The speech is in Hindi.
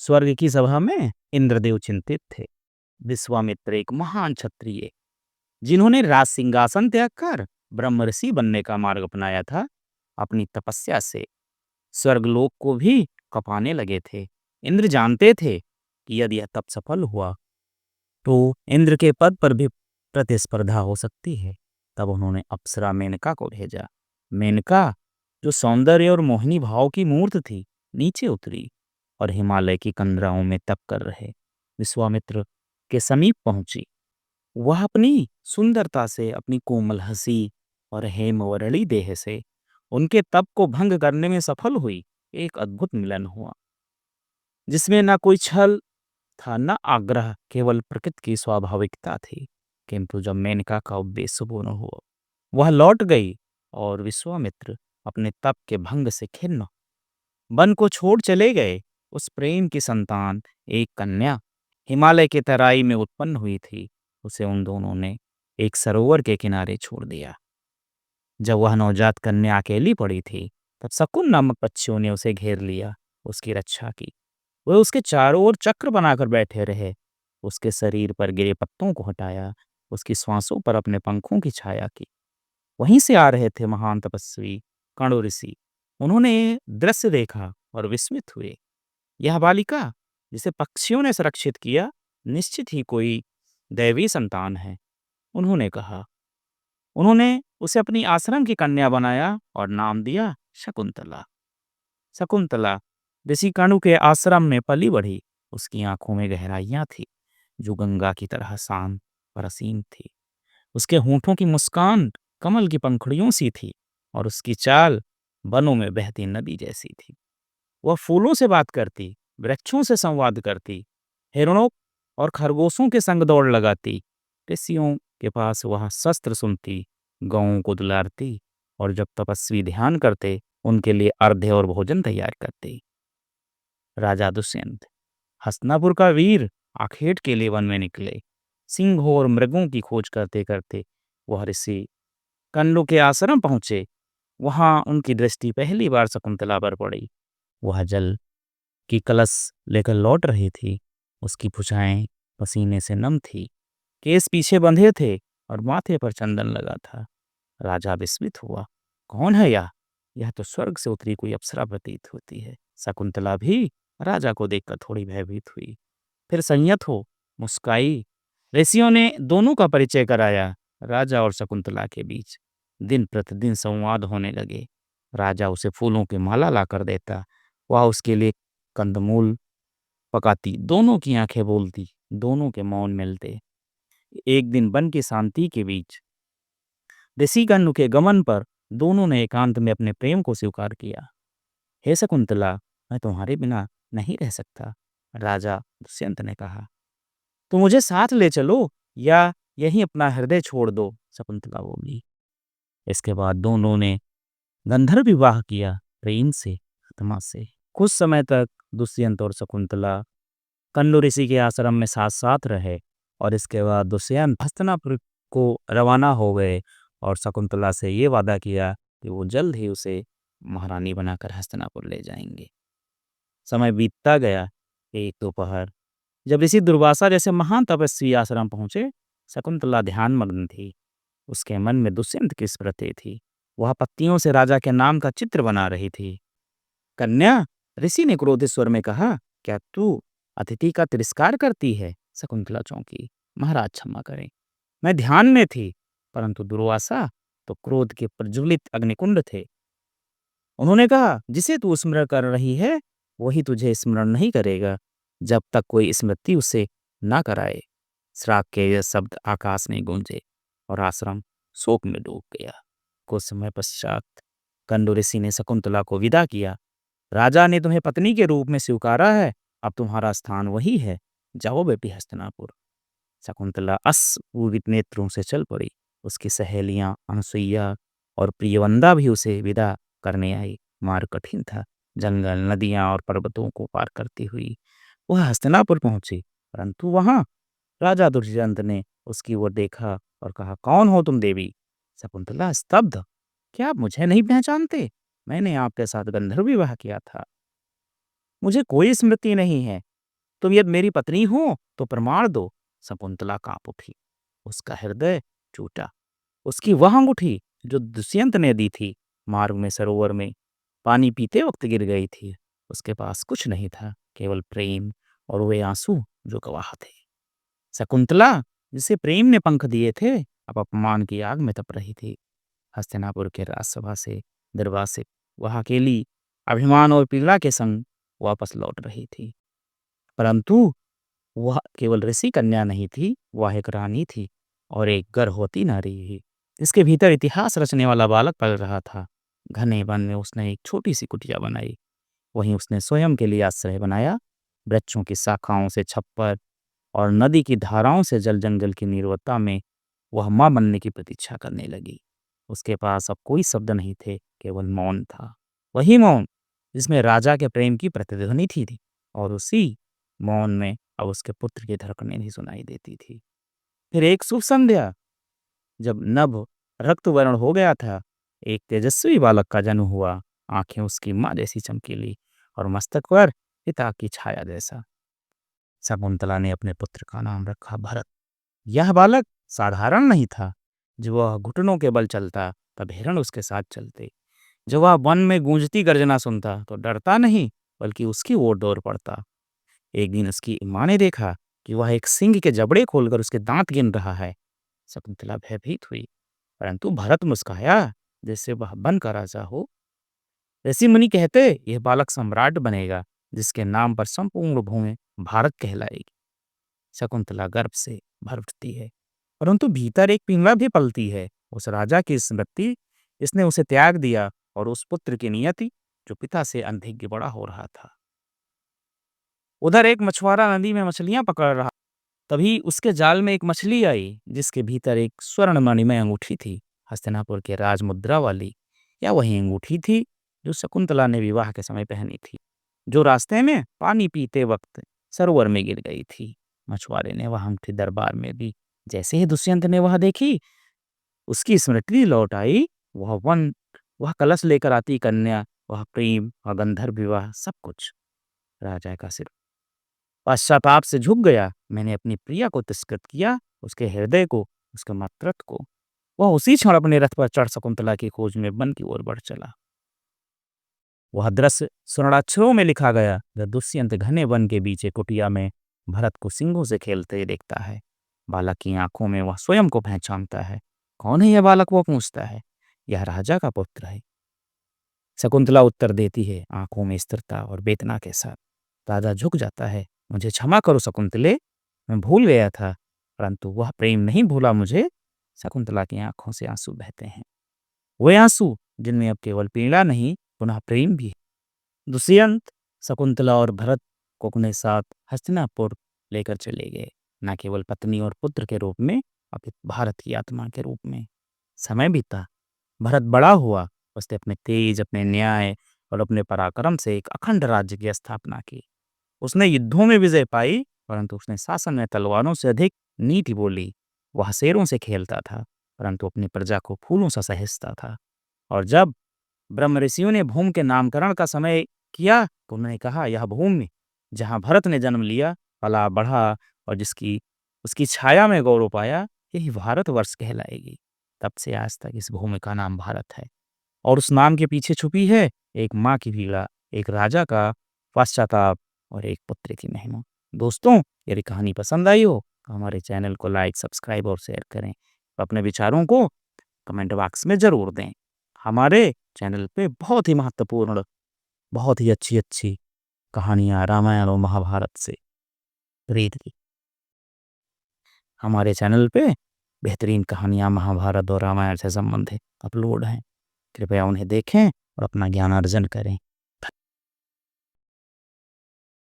स्वर्ग की सभा में इंद्रदेव चिंतित थे। विश्वामित्र एक महान क्षत्रिय जिन्होंने राज सिंहासन त्याग कर ब्रह्म ऋषि बनने का मार्ग अपनाया था, अपनी तपस्या से स्वर्गलोक को भी कपाने लगे थे। इंद्र जानते थे कि यदि यह तप सफल हुआ तो इंद्र के पद पर भी प्रतिस्पर्धा हो सकती है। तब उन्होंने अप्सरा मेनका को भेजा। मेनका, जो सौंदर्य और मोहिनी भाव की मूर्त थी, नीचे उतरी और हिमालय की कंदराओं में तप कर रहे विश्वामित्र के समीप पहुंची। वह अपनी सुंदरता से, अपनी कोमल हंसी और हेमवरणी देह से उनके तप को भंग करने में सफल हुई। एक अद्भुत मिलन हुआ जिसमें ना कोई छल था न आग्रह, केवल प्रकृति की स्वाभाविकता थी। किंतु जब मेनका का उद्देश्य पूर्ण हुआ, वह लौट गई और विश्वामित्र अपने तप के भंग से खिन्न वन को छोड़ चले गए। उस प्रेम की संतान, एक कन्या, हिमालय के तराई में उत्पन्न हुई थी। उसे उन दोनों ने एक सरोवर के किनारे छोड़ दिया। जब वह नवजात कन्या अकेली पड़ी थी, तब शकुन नामक पक्षियों ने उसे घेर लिया, उसकी रक्षा की। वे उसके चारों ओर चक्र बनाकर बैठे रहे, उसके शरीर पर गिरे पत्तों को हटाया, उसकी श्वासों पर अपने पंखों की छाया की। वहीं से आ रहे थे महान तपस्वी कणु ऋषि। उन्होंने ये दृश्य देखा और विस्मित हुए। यह बालिका जिसे पक्षियों ने सुरक्षित किया, निश्चित ही कोई दैवी संतान है, उन्होंने कहा। उन्होंने उसे अपनी आश्रम की कन्या बनाया और नाम दिया शकुंतला। शकुंतला ऋषि कणु के आश्रम में पली बढ़ी। उसकी आंखों में गहराइयां थी जो गंगा की तरह शांत और असीम थी। उसके होठों की मुस्कान कमल की पंखुड़ियों सी थी और उसकी चाल वनों में बहती नदी जैसी थी। वह फूलों से बात करती, वृक्षों से संवाद करती, हिरणों और खरगोशों के संग दौड़ लगाती। ऋषियों के पास वह शस्त्र सुनती, गौओं को दुलारती और जब तपस्वी ध्यान करते, उनके लिए अर्घ्य और भोजन तैयार करती। राजा दुष्यंत, हस्तिनापुर का वीर, आखेट के लिए वन में निकले। सिंहों और मृगों की खोज करते करते वह ऋषि कण्व के आश्रम पहुंचे। वहां उनकी दृष्टि पहली बार शकुंतला पर पड़ी। वह जल की कलश लेकर लौट रही थी। उसकी भुजाएं पसीने से नम थी, केस पीछे बंधे थे और माथे पर चंदन लगा था। राजा विस्मित हुआ। कौन है यह? यह तो स्वर्ग से उतरी कोई अप्सरा प्रतीत होती है। शकुंतला भी राजा को देखकर थोड़ी भयभीत हुई, फिर संयत हो मुस्काई। ऋषियों ने दोनों का परिचय कराया। राजा और शकुंतला के बीच दिन प्रतिदिन संवाद होने लगे। राजा उसे फूलों की माला लाकर देता, वह उसके लिए कंदमूल पकाती। दोनों की आंखें बोलती, दोनों के मौन मिलते। एक दिन वन की शांति के बीच ऋषिगण के गमन पर दोनों ने एकांत में अपने प्रेम को स्वीकार किया। हे शकुंतला, मैं तुम्हारे बिना नहीं रह सकता, राजा दुष्यंत ने कहा। तो मुझे साथ ले चलो या यहीं अपना हृदय छोड़ दो, शकुंतला बोली। इसके बाद दोनों ने गंधर्व विवाह किया, प्रेम से, आत्मा से। कुछ समय तक दुष्यंत और शकुंतला कण्व ऋषि के आश्रम में साथ साथ रहे और इसके बाद दुष्यंत हस्तिनापुर को रवाना हो गए और शकुंतला से ये वादा किया कि वो जल्द ही उसे महारानी बनाकर हस्तिनापुर ले जाएंगे। समय बीतता गया। एक दोपहर जब ऋषि दुर्वासा जैसे महान तपस्वी आश्रम पहुंचे, शकुंतला ध्यानमग्न थी। उसके मन में दुष्यंत की स्मृति थी। वह पत्तियों से राजा के नाम का चित्र बना रही थी। कन्या, ऋषि ने क्रोधित स्वर में कहा, क्या तू अतिथि का तिरस्कार करती है? शकुंतला चौंकी। महाराज क्षमा करें, मैं ध्यान में थी। परंतु दुर्वासा तो क्रोध के प्रज्वलित अग्निकुंड थे। उन्होंने कहा, जिसे तू स्मरण कर रही है वही तुझे स्मरण नहीं करेगा जब तक कोई स्मृति उसे ना कराए। श्राप के ये शब्द आकाश में गूंजे और आश्रम शोक में डूब गया। कुछ समय पश्चात कण्व ऋषि ने शकुंतला को विदा किया। राजा ने तुम्हें पत्नी के रूप में स्वीकारा है, अब तुम्हारा स्थान वही है। जाओ बेटी हस्तिनापुर। शकुंतला अश्रुपूरित नेत्रों से चल पड़ी। उसकी सहेलियां अनसुईया और प्रियवंदा भी उसे विदा करने आई। मार्ग कठिन था। जंगल, नदियां और पर्वतों को पार करती हुई वह हस्तिनापुर पहुंची। परंतु वहां राजा दुष्यंत ने उसकी ओर देखा और कहा, कौन हो तुम देवी? शकुंतला स्तब्ध। क्या आप मुझे नहीं पहचानते? मैंने आपके साथ गंधर्व विवाह किया था। मुझे कोई स्मृति नहीं है। तुम यदि मेरी पत्नी हो तो प्रमाण दो। शकुंतला कांप उठी, उसका हृदय टूटा। उसकी वह अंगूठी जो दुष्यंत ने दी थी, मार्ग में सरोवर में पानी पीते वक्त गिर गई थी। उसके पास कुछ नहीं था, केवल प्रेम और वे आंसू जो गवाह थे। शकुंतला, जिसे प्रेम ने पंख दिए थे, अब अपमान की आग में तप रही थी। हस्तिनापुर के राजसभा से दरबार से वह अकेली अभिमान और पीड़ा के संग वापस लौट रही थी। परंतु वह केवल ऋषि कन्या नहीं थी, वह एक रानी थी और एक गर्भवती नारी ही। इसके भीतर इतिहास रचने वाला बालक पल रहा था। घने वन में उसने एक छोटी सी कुटिया बनाई। वहीं उसने स्वयं के लिए आश्रय बनाया। वृक्षों की शाखाओं से छप्पर और नदी की धाराओं से जल जंगल की नीरवता में वह मां बनने की प्रतीक्षा करने लगी। उसके पास अब कोई शब्द नहीं थे, केवल मौन था। वही मौन जिसमें राजा के प्रेम की प्रतिध्वनि थी और उसी मौन में अब उसके पुत्र की धड़कनें भी सुनाई देती थी। फिर एक शुभ संध्या, जब नभ रक्त वर्ण हो गया था, एक तेजस्वी बालक का जन्म हुआ। आंखें उसकी माँ जैसी चमकीली और मस्तक पर पिता की छाया जैसा। शकुंतला ने अपने पुत्र का नाम रखा भरत। यह बालक साधारण नहीं था। जो वह घुटनों के बल चलता तब हिरण उसके साथ चलते। जब वह वन में गूंजती गर्जना सुनता तो डरता नहीं, बल्कि उसकी ओर दौड़ पड़ता। एक दिन उसकी माँ ने देखा कि वह एक सिंह के जबड़े खोलकर उसके दांत गिन रहा है। शकुंतला भयभीत हुई, परंतु भरत मुस्कुराया जैसे वह वन का राजा हो। ऋषि मुनि कहते, यह बालक सम्राट बनेगा, जिसके नाम पर संपूर्ण भूमि भारत कहलाएगी। शकुंतला गर्व से भर उठती है, परंतु भीतर एक पिंगला भी पलती है। उस राजा की स्मृति जिसने उसे त्याग दिया और उस पुत्र की नियति जो पिता से अनभिज्ञ बड़ा हो रहा था। उधर एक मछुआरा नदी में मछलियां पकड़ रहा। तभी उसके जाल में एक मछली आई जिसके भीतर एक स्वर्ण मणिमय अंगूठी थी, हस्तिनापुर के राजमुद्रा वाली। या वही अंगूठी थी जो शकुंतला ने विवाह के समय पहनी थी, जो रास्ते में पानी पीते वक्त सरोवर में गिर गई थी। मछुआरे ने वह अंगूठी दरबार में दी। जैसे ही दुष्यंत ने वह देखी, उसकी स्मृति लौट आई। वह वन, वह कलश लेकर आती कन्या, वह प्रेम, वह गंधर्व विवाह, सब कुछ। राजा का सिर पश्चाताप से झुक गया। मैंने अपनी प्रिया को तिरस्कृत किया, उसके हृदय को, उसके मातृत्व को। वह उसी क्षण अपने रथ पर चढ़ शकुंतला की खोज में वन की ओर बढ़ चला। वह दृश्य स्वर्णाक्षरों में लिखा गया, जब दुष्यंत घने वन के बीच एक कुटिया में भरत को सिंहों से खेलते देखता है। बालक की आंखों में वह स्वयं को पहचानता है। कौन है यह बालक, वो पूछता है। यह राजा का पुत्र है। शकुंतला उत्तर देती है, आंखों में स्थिरता और वेदना के साथ। राजा झुक जाता है। मुझे क्षमा करो शकुंतले, मैं भूल गया था, परंतु वह प्रेम नहीं भूला मुझे। शकुंतला की आंखों से आंसू बहते हैं, वे आंसू जिनमें अब केवल पीड़ा नहीं, पुनः प्रेम भी है। दुष्यंत शकुंतला और भरत को अपने साथ हस्तिनापुर लेकर चले गए, न केवल पत्नी और पुत्र के रूप में, अपितु भारत की आत्मा के रूप में। समय बीता, भरत बड़ा हुआ। उसने अपने तेज, अपने न्याय और अपने पराक्रम से एक अखंड राज्य की स्थापना की। उसने युद्धों में विजय पाई, परंतु उसने शासन में तलवारों से अधिक नीति बोली। वह शेरों से खेलता था, परंतु अपनी प्रजा को फूलों से सहेजता था। और जब ब्रह्म ऋषियों ने भूमि के नामकरण का समय किया, तो उन्होंने कहा, यह भूमि जहाँ भरत ने जन्म लिया, पला बढ़ा और जिसकी उसकी छाया में गौरव पाया, यही भारतवर्ष कहलाएगी। तब से आज तक इस भूमि का नाम भारत है। और उस नाम के पीछे छुपी है एक माँ की पीड़ा, एक राजा का पश्चाताप और एक पुत्र की महिमा। दोस्तों, यदि कहानी पसंद आई हो तो हमारे चैनल को लाइक, सब्सक्राइब और शेयर करें। अपने विचारों को कमेंट बॉक्स में ज़रूर दें। हमारे चैनल पे बहुत ही महत्वपूर्ण, बहुत ही अच्छी अच्छी कहानियाँ रामायण और महाभारत से प्रेरित की। हमारे चैनल पे बेहतरीन कहानियाँ महाभारत और रामायण से संबंधित अपलोड हैं। कृपया उन्हें देखें और अपना ज्ञान अर्जन करें।